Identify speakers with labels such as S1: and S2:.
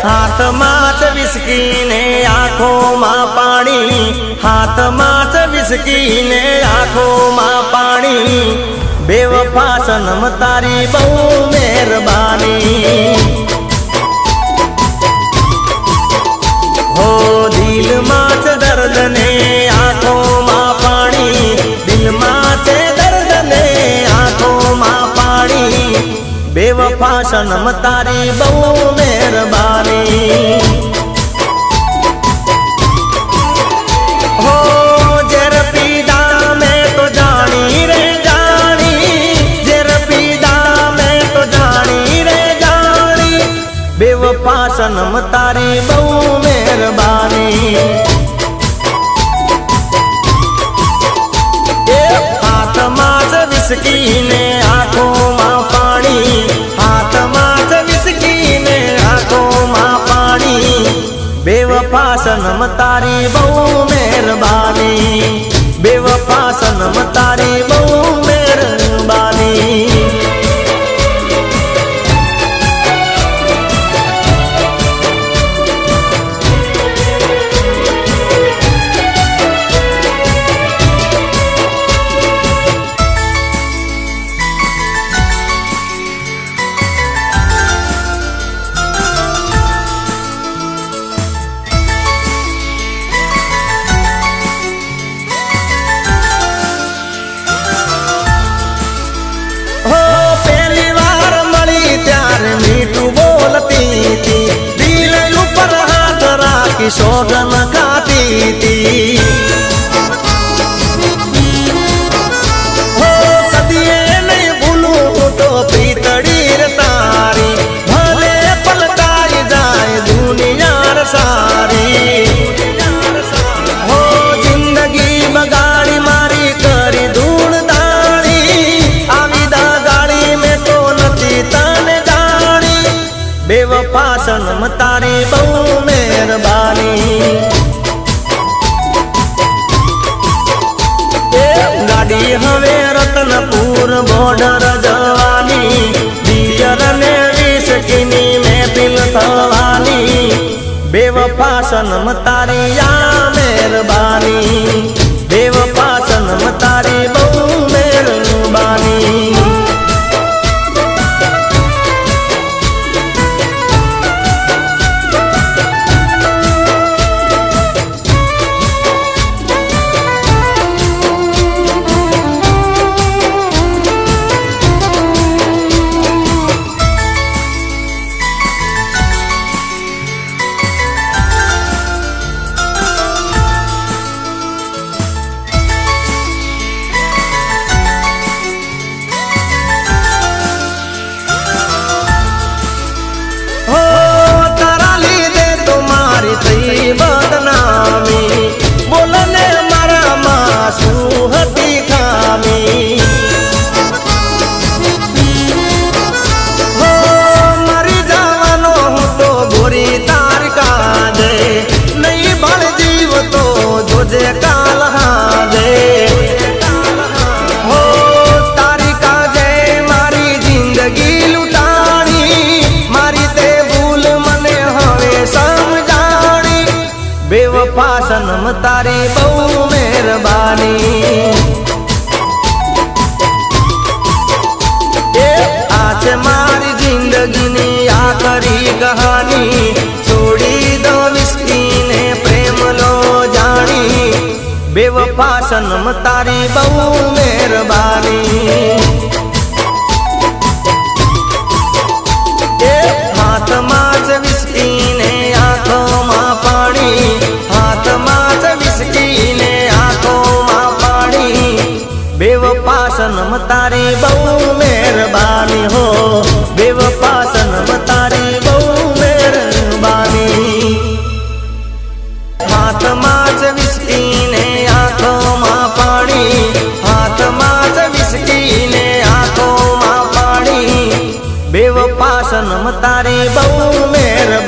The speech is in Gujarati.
S1: હાથમાં જ વિસ્કી ને આંખોમાં પાણી, હાથમાં જ વિસ્કી ને આંખોમાં પાણી, બેવફા સનમ તારી બહુ મહેરબાની। હો દિલમાં છે દર્દ ને આંખોમાં પાણી, દિલમાં છે દર્દ ને આંખોમાં પાણી, બેવફા સનમ તારી બહુ મહેરબાની। હો ઝેર પીધા મેં તો જાણી રે જાણી, ઝેર પીધા મેં તો જાણી રે જાણી, બેવફા સનમ તારી બહુ મહેરબાની। હાથમાં જ વિસ્કી ને આંખોમાં પાણી, હાથમાં જ વિસ્કી ને આંખોમાં પાણી, બેવફા સનમ તારી બહુ મહેરબાની, બેવફા સનમ તારી બહુ મહેરબાની। સોગન ખાતી તી, હો કદીએ નહીં ભૂલું તો પ્રીતડી રે તારી, ભલે પલટાઈ જાય દુનિયા સારી। હો જિંદગી બગાડી મારી કરી ધૂળ દાણી, આવી દા ગાડી મેં તો નથી તને જાણી, બેવફા સનમ તારી બહુ મહેરબાની। ગાડી હવે રતનપુર બોર્ડર જવાની, દિયર ને વિસ્કીની મહેફિલ થવાની, બેવફા સનમ તારી આ મહેરબાની, બેવફા સનમ તારી બહુ મહેરબાની। બદનામી બોલને મારામાં શું હતી ખામી, હો મરી જવાનો હું તો ગોરી તાર કાજે, નહીં ભળ જીવ તો જોજે કાલ હાજે। હો તારી કાજે મારી જિંદગી લૂંટાણી, મારી તે ભૂલ મને હવે સમજાણી, બેવફા સનમ તારી બહુ મહેરબાની। આ છે મારી જિંદગીની આખરી કહાની, છોડી દો વિસ્કી ને પ્રેમ લો જાણી, બેવફા સનમ તારી બહુ મહેરબાની। હાથમાં જ વિસ્કી ને આંખોમાં પાણી, હાથમાં જ વિસ્કી ને આંખોમાં પાણી, બેવફા સનમ તારી બહુ મહેરબાની। હો બેવફા સનમ તારી બહુ મહેરબાની। હાથમાં જ વિસ્કી ને આંખોમાં પાણી, હાથમાં જ વિસ્કી ને આંખોમાં પાણી, બેવફા સનમ તારી બહુ મહેરબાની।